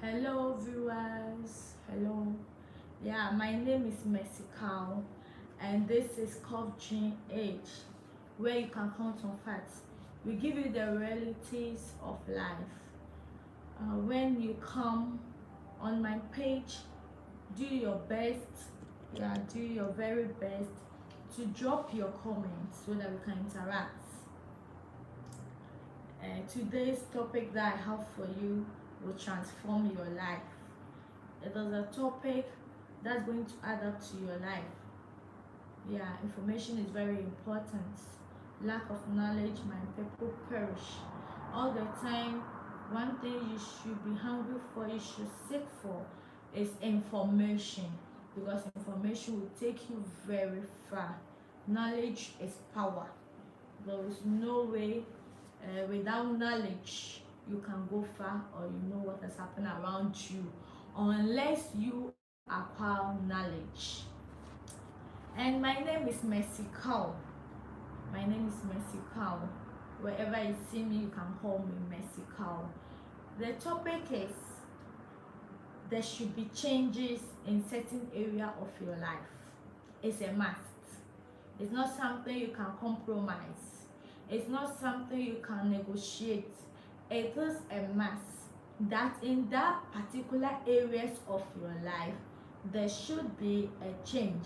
Hello viewers, hello. Yeah, my name is Mercy Cow and this is Coaching Age, where you can count on facts. We give you the realities of life. When you come on my page, do your best, do your very best to drop your comments so that we can interact. Today's topic that I have for you will transform your life. It is a topic that's going to add up to your life. Yeah, information is very important. Lack of knowledge, my people perish. All the time, one thing you should be hungry for, you should seek for, is information, because information will take you very far. Knowledge is power. There is no way without knowledge you can go far, or you know what has happened around you, unless you acquire knowledge. And my name is Mercy Cow. My name is Mercy Cow. Wherever you see me, you can call me Mercy Cow. The topic is there should be changes in certain area of your life. It's a must. It's not something you can compromise. It's not something you can negotiate. It is a must that in that particular areas of your life there should be a change.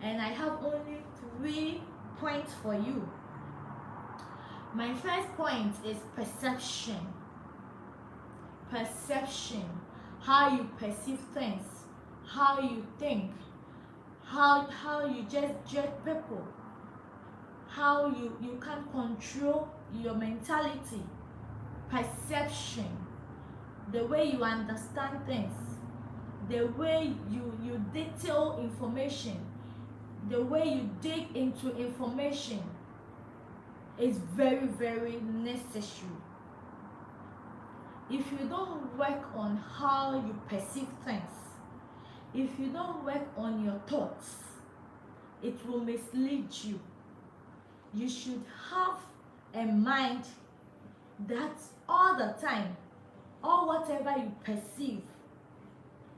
And I have only 3 points for you. My first point is perception. Perception, how you perceive things, how you think, how you just judge people, how you can control your mentality. Perception, the way you understand things, the way you detail information, the way you dig into information is very, very necessary. If you don't work on how you perceive things, if you don't work on your thoughts, it will mislead you. You should have a mind that all the time, or whatever you perceive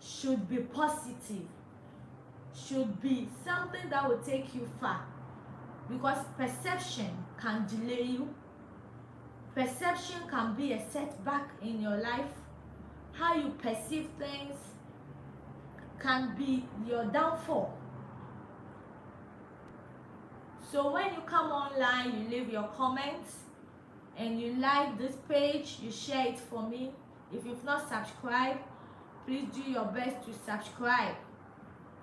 should be positive, should be something that will take you far, because perception can delay you. Perception can be a setback in your life. How you perceive things can be your downfall. So when you come online, you leave your comments and you like this page, you share it for me. If you've not subscribed, please do your best to subscribe.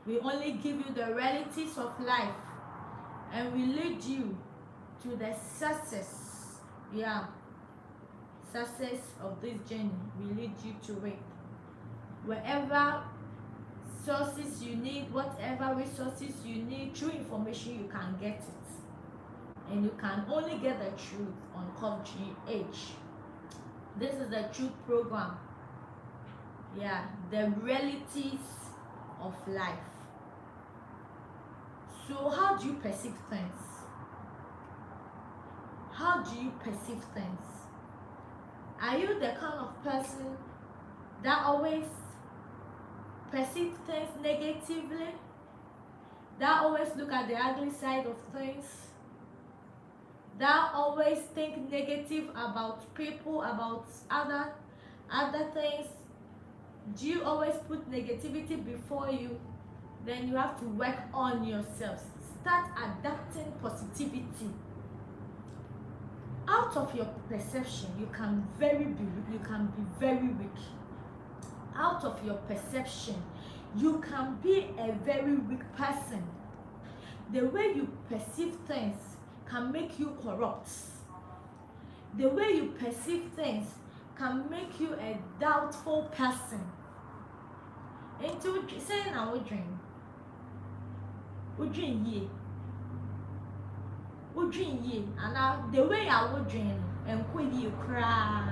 We only give you the realities of life and we lead you to the success. Success of this journey. We lead you to it. Wherever sources you need, whatever resources you need, true information, you can get it. And you can only get the truth on Coaching Age. This is the truth program. The realities of life. So how do you perceive things? How do you perceive things? Are you the kind of person that always perceive things negatively? That always look at the ugly side of things? That always think negative about people, about other things? Do you always put negativity before you? Then you have to work on yourself. Start adapting positivity. Out of your perception, you can be very weak. Out of your perception, you can be a very weak person. The way you perceive things can make you corrupt. The way you perceive things can make you a doubtful person. Into saying I would dream ye. And the way I would dream and quit you cry.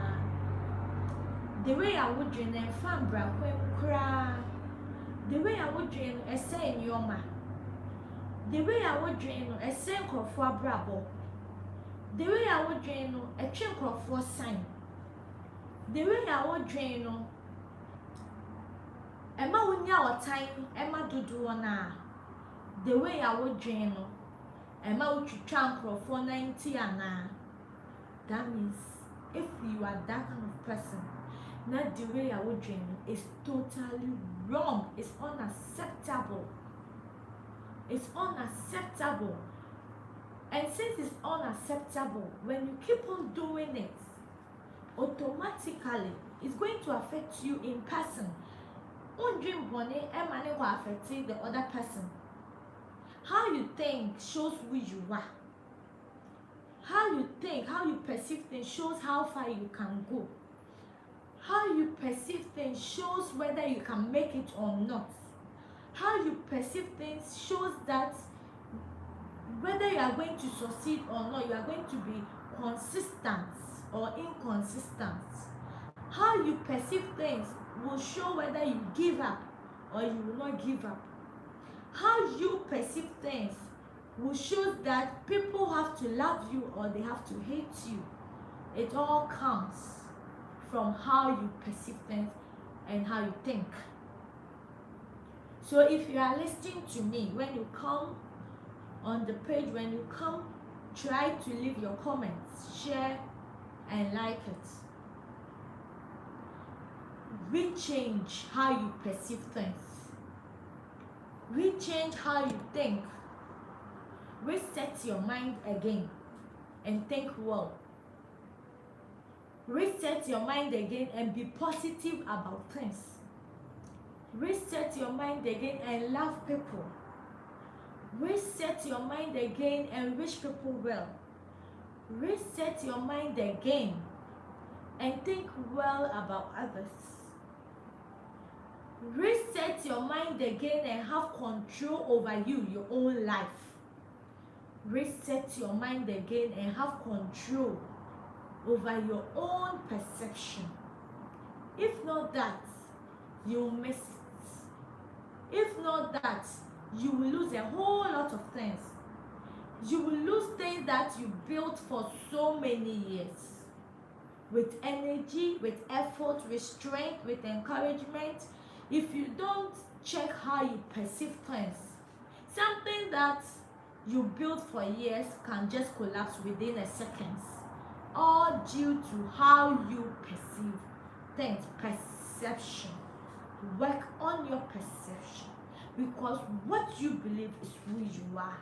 The way I would dream and fan bra cry. The way I would dream and say in your ma. The way I would dream and say for brabo. The way I would dream a chink for sign. The way I would dream Emma wunya or time, Emma do na the way I would drain no. Emma would try for 90 and that means if you are that kind of person, not the way I would dream is totally wrong. It's unacceptable. It's unacceptable. And since it's unacceptable, when you keep on doing it, automatically it's going to affect you in person. One dream money and money will affect the other person. How you think shows who you are. How you think, how you perceive things shows how far you can go. How you perceive things shows whether you can make it or not. How you perceive things shows that whether you are going to succeed or not, you are going to be consistent or inconsistent. How you perceive things will show whether you give up or you will not give up. How you perceive things will show that people have to love you or they have to hate you. It all comes from how you perceive things and how you think. So if you are listening to me, when you come on the page, when you come, try to leave your comments, share and like it. Rechange how you perceive things. Rechange how you think. Reset your mind again and think well. Reset your mind again and be positive about things. Reset your mind again and love people. Reset your mind again and wish people well. Reset your mind again and think well about others. Reset your mind again and have control over you, your own life. Reset your mind again and have control over your own perception. If not that, you'll miss it. If not that, you will lose a whole lot of things. You will lose things that you built for so many years. With energy, with effort, with strength, with encouragement. If you don't check how you perceive things, something that you built for years can just collapse within a second. All due to how you perceive things. Perception. Work on your perception, because what you believe is who you are.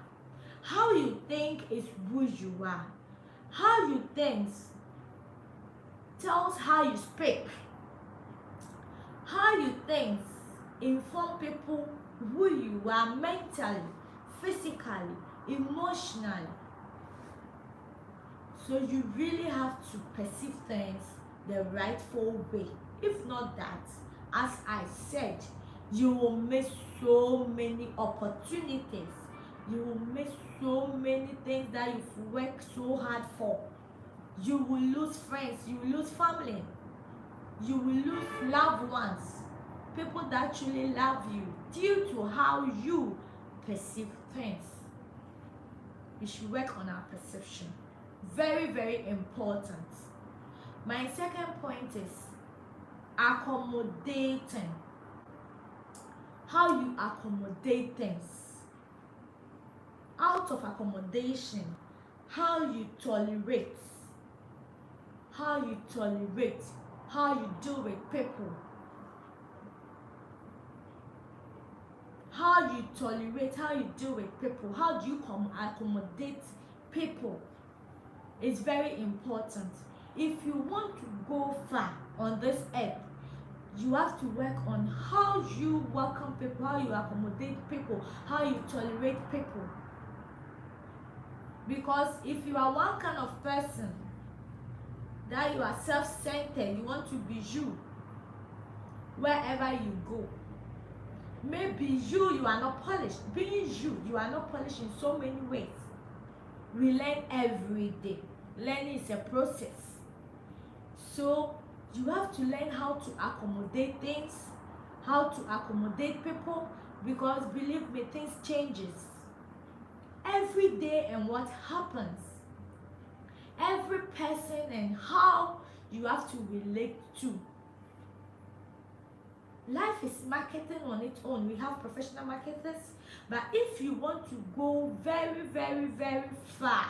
How you think is who you are. How you think tells how you speak. How you think inform people who you are mentally, physically, emotionally. So you really have to perceive things the rightful way. If not that, as I said, you will miss so many opportunities. You will miss so many things that you've worked so hard for. You will lose friends, you will lose family, you will lose loved ones, people that truly love you, due to how you perceive things. We should work on our perception. Very, very important. My second point is accommodating. How you accommodate things. Out of accommodation, how you tolerate. How you tolerate. How you deal with people. How you tolerate, how you deal with people. How do you accommodate people? It's very important. If you want to go far on this earth, you have to work on how you welcome people, how you accommodate people, how you tolerate people. Because if you are one kind of person that you are self-centered, you want to be you wherever you go. Maybe you are not polished. Being you are not polished in so many ways. We learn every day. Learning is a process. So you have to learn how to accommodate things, how to accommodate people, because believe me, things changes every day. And what happens, every person and how you have to relate to. Life is marketing on its own. We have professional marketers, but if you want to go very, very, very far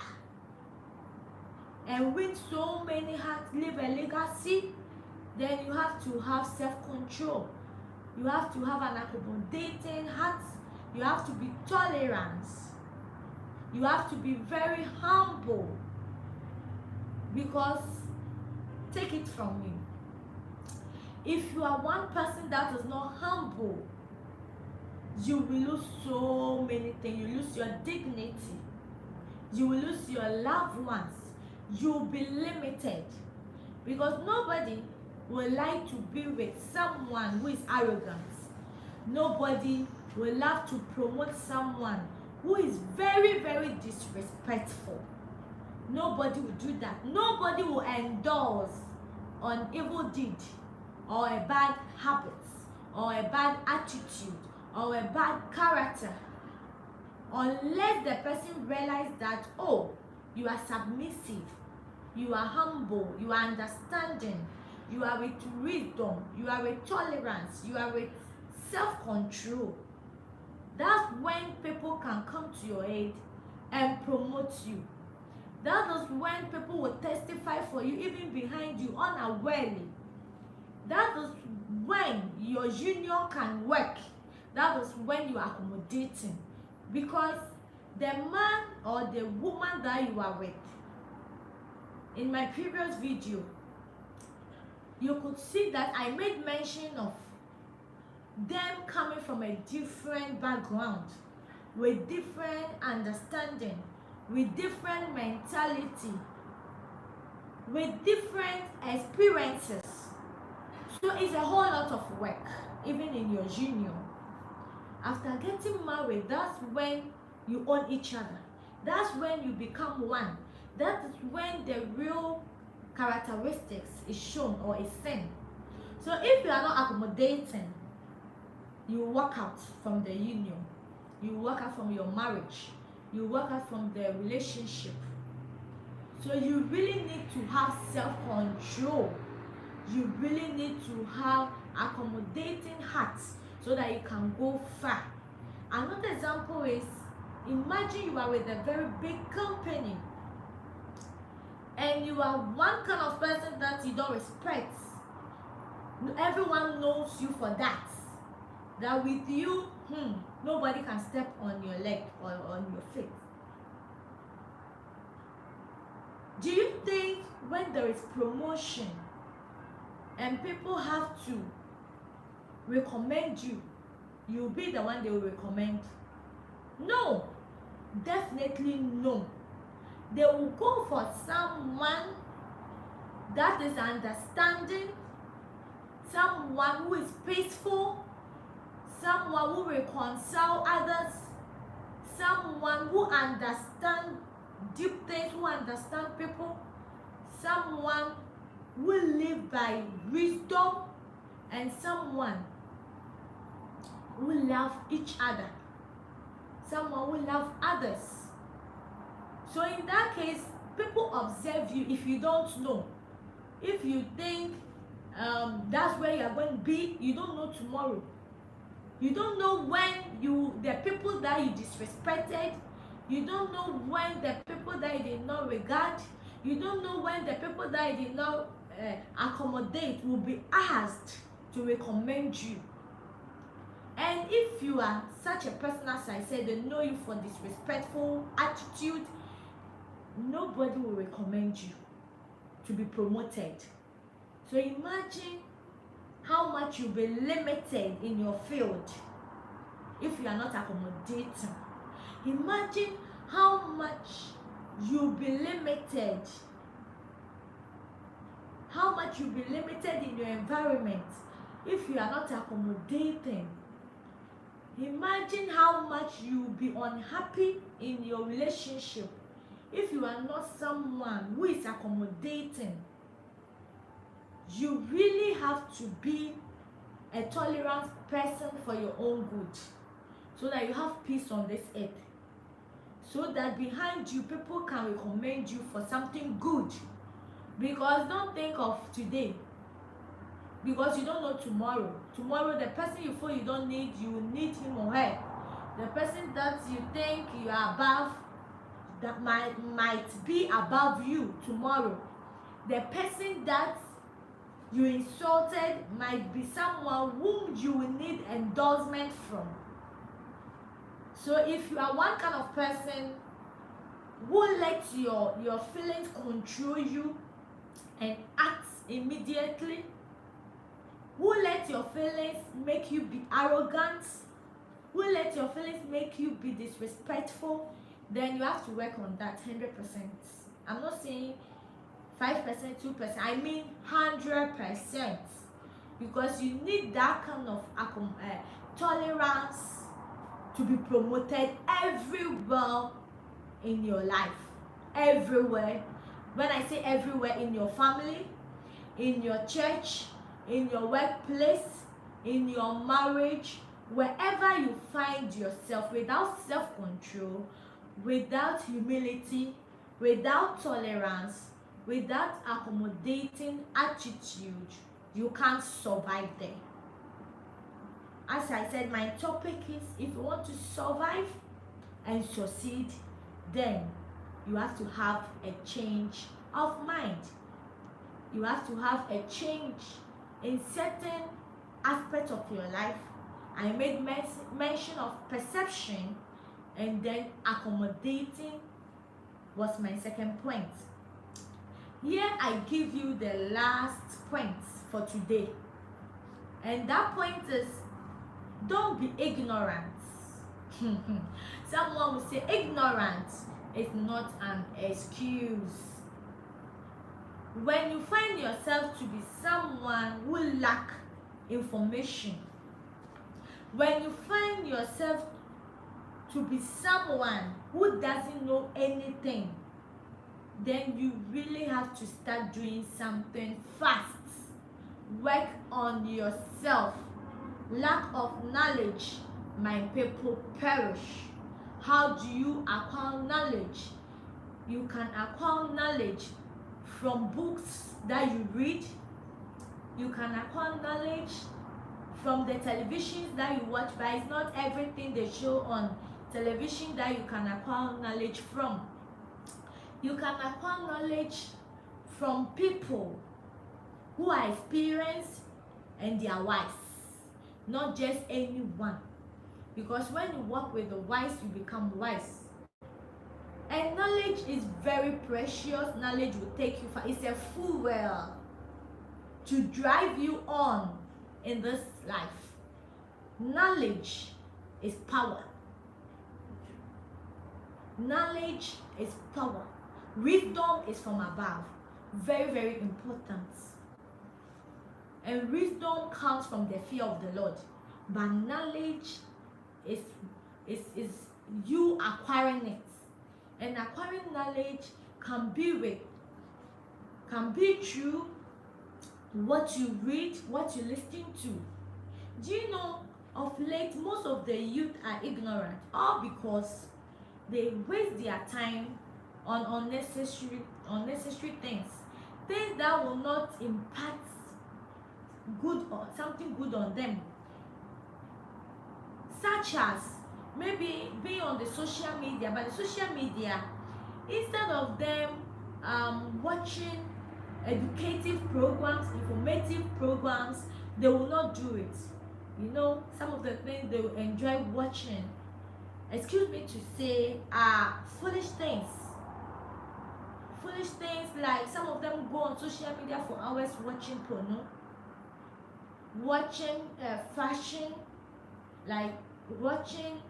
and win so many hearts, leave a legacy, then you have to have self-control. You have to have an accommodating heart. You have to be tolerant. You have to be very humble. Because, take it from me, if you are one person that is not humble, you will lose so many things. You lose your dignity. You will lose your loved ones. You will be limited. Because nobody will like to be with someone who is arrogant. Nobody will love to promote someone who is very, very disrespectful. Nobody will do that. Nobody will endorse on evil deed or a bad habit or a bad attitude or a bad character unless the person realizes that, oh, you are submissive, you are humble, you are understanding, you are with wisdom, you are with tolerance, you are with self-control. That's when people can come to your aid and promote you. That is when people will testify for you even behind you unawarely. That is when your union can work. That is when you are accommodating. Because the man or the woman that you are with, in my previous video, you could see that I made mention of them coming from a different background, with different understanding, with different mentality, with different experiences. So it's a whole lot of work, even in your union. After getting married, that's when you own each other. That's when you become one. That is when the real characteristics is shown or is seen. So if you are not accommodating, you walk out from the union. You walk out from your marriage. You walk out from the relationship. So you really need to have self-control. You really need to have accommodating hearts so that you can go far. Another example is, imagine you are with a very big company and you are one kind of person that you don't respect. Everyone knows you for that. That with you, nobody can step on your leg or on your feet. Do you think when there is promotion and people have to recommend you, you'll be the one they will recommend? No, definitely no. They will go for someone that is understanding, someone who is peaceful, someone who reconcile others, someone who understands deep things, who understand people, someone who live by wisdom, and someone who love each other, someone who love others. So in that case, people observe you. If you don't know, if you think that's where you are going to be, you don't know tomorrow. You don't know when the people that you disrespected, you don't know when the people that you did not regard, you don't know when the people that you did not accommodate will be asked to recommend you. And if you are such a person, as I said, they know you for disrespectful attitude, nobody will recommend you to be promoted. So imagine how much you'll be limited in your field if you are not accommodating. Imagine how much you'll be limited, how much you'll be limited in your environment if you are not accommodating. Imagine how much you'll be unhappy in your relationship if you are not someone who is accommodating. You really have to be a tolerant person for your own good, so that you have peace on this earth, so that behind you people can recommend you for something good. Because don't think of today, because you don't know tomorrow. Tomorrow, the person you feel you don't need, you will need him or her. The person that you think you are above, that might be above you tomorrow. The person that you insulted might be someone whom you will need endorsement from. So if you are one kind of person who lets your feelings control you and act immediately, who let your feelings make you be arrogant, who let your feelings make you be disrespectful, then you have to work on that 100%. I'm not saying 5%, 2%, I mean 100%, because you need that kind of tolerance to be promoted everywhere in your life. Everywhere. When I say everywhere, in your family, in your church, in your workplace, in your marriage, wherever you find yourself, without self-control, without humility, without tolerance, without accommodating attitude, you can't survive there. As I said, my topic is, if you want to survive and succeed, then you have to have a change of mind. You have to have a change in certain aspects of your life. I made mention of perception, and then accommodating was my second point. Here I give you the last point for today, and that point is, don't be ignorant. Someone will say ignorance is not an excuse. When you find yourself to be someone who lack information, when you find yourself to be someone who doesn't know anything, then you really have to start doing something fast. Work on yourself. Lack of knowledge, my people perish. How do you acquire knowledge? You can acquire knowledge from books that you read. You can acquire knowledge from the televisions that you watch, but it's not everything they show on television that you can acquire knowledge from. You can acquire knowledge from people who are experienced and they are wise, not just anyone. Because when you work with the wise, you become wise. And knowledge is very precious. Knowledge will take you far. It's a fuel to drive you on in this life. Knowledge is power. Knowledge is power. Wisdom is from above. Very, very important. And wisdom comes from the fear of the Lord. But knowledge is you acquiring it. And acquiring knowledge can be through what you read, what you listen to. Do you know, of late, most of the youth are ignorant, all because they waste their time on unnecessary things that will not impact good or something good on them, such as maybe being on the social media. But the social media, instead of them watching educative programs, informative programs, they will not do it. You know, some of the things they will enjoy watching, excuse me to say, are foolish things. Foolish things, like some of them go on social media for hours watching porno, watching fashion, like watching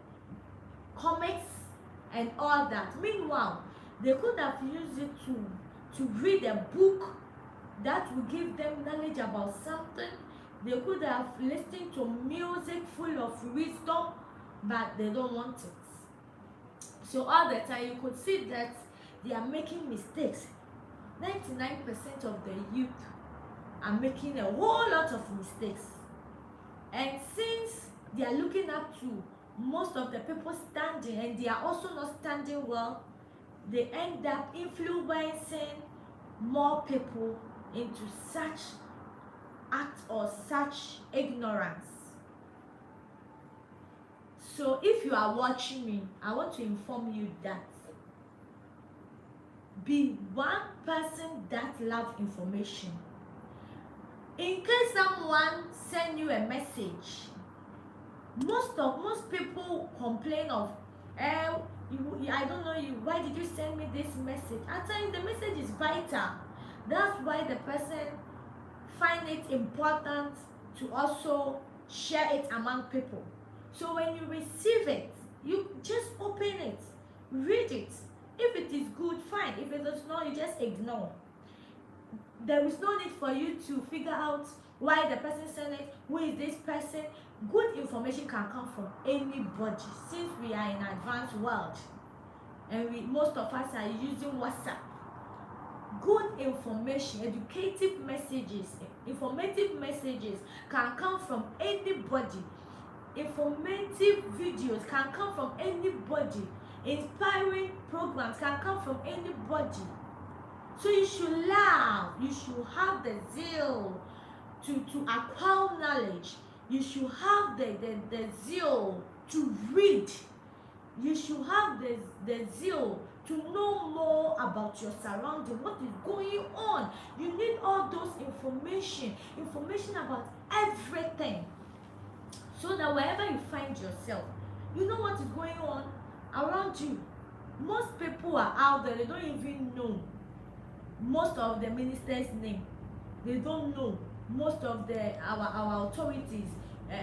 comics and all that. Meanwhile, they could have used it to read a book that will give them knowledge about something. They could have listened to music full of wisdom, but they don't want it. So all the time you could see that they are making mistakes. 99% of the youth are making a whole lot of mistakes. And since they are looking up to most of the people standing, and they are also not standing well, they end up influencing more people into such act or such ignorance. So if you are watching me, I want to inform you that be one person that love information. In case someone send you a message, most people complain of, I don't know you, why did you send me this message? At times the message is vital. That's why the person find it important to also share it among people. So when you receive it, you just open it, read it. If it is good, fine. If it is not, you just ignore. There is no need for you to figure out why the person sent it, who is this person. Good information can come from anybody, since we are in an advanced world and most of us are using WhatsApp. Good information, educative messages, informative messages can come from anybody. Informative videos can come from anybody. Inspiring programs can come from anybody. So you should love, you should have the zeal to acquire knowledge. You should have the zeal to read. You should have the zeal to know more about your surrounding, what is going on. You need all those information about everything, so that wherever you find yourself, you know what is going on around you. Most people are out there, they don't even know most of the ministers' name. They don't know most of our authorities,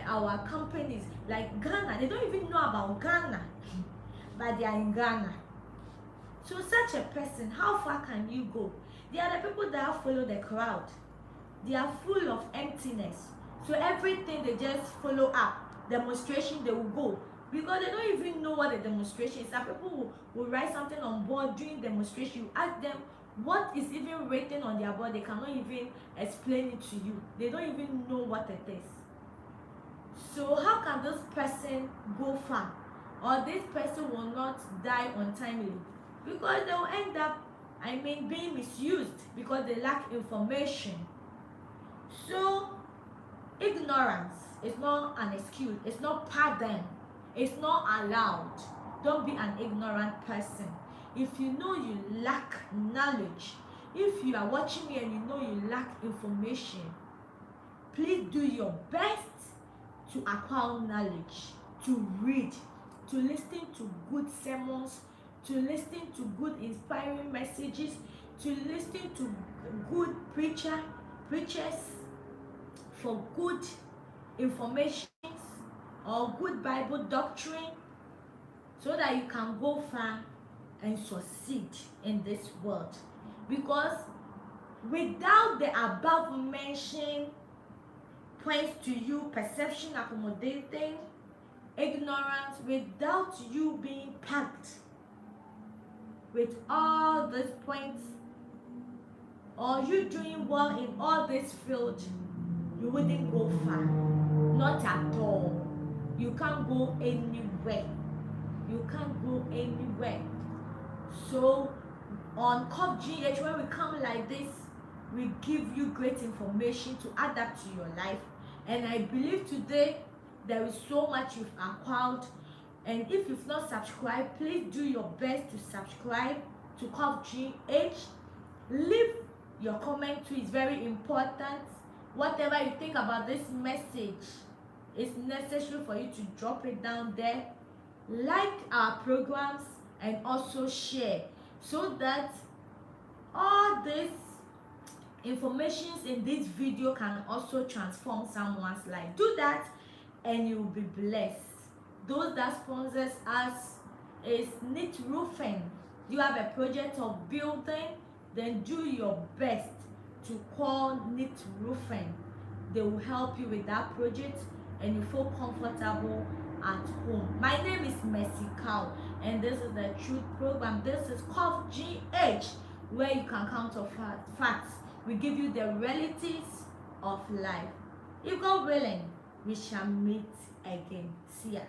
our companies. Like Ghana, they don't even know about Ghana, but they are in Ghana. So such a person, how far can you go? They are the people that follow the crowd. They are full of emptiness. So everything they just follow up. Demonstration, they will go, because they don't even know what a demonstration is. Some people will write something on board during demonstration. You ask them what is even written on their board, they cannot even explain it to you. They don't even know what it is. So how can this person go far, or this person will not die untimely? Because they will end up, being misused, because they lack information. So ignorance is not an excuse, it's not pardon, it's not allowed. Don't be an ignorant person. If you know you lack knowledge, if you are watching me and you know you lack information, please do your best to acquire knowledge, to read, to listen to good sermons, to listen to good inspiring messages, to listen to good preachers for good information or good Bible doctrine, so that you can go far and succeed in this world. Because without the above mentioned points to you, perception accommodating, ignorance, without you being packed with all these points, or you doing well in all this field, you wouldn't go far. Not at all. You can't go anywhere. You can't go anywhere. So on COVGH, when we come like this, we give you great information to adapt to your life. And I believe today there is so much you've acquired. And if you've not subscribed, please do your best to subscribe to COVGH. Leave your comment too, it's very important. Whatever you think about this message, it's necessary for you to drop it down there. Like our programs and also share, so that all these informations in this video can also transform someone's life. Do that and you will be blessed. Those that sponsors us is Knit Roofing. You have a project of building, then do your best to call Knit Roofing. They will help you with that project and you feel comfortable at home. My name is Mercy Cow and this is the Truth Program. This is COVGH, where you can counter facts. We give you the realities of life. If God willing, we shall meet again. See ya.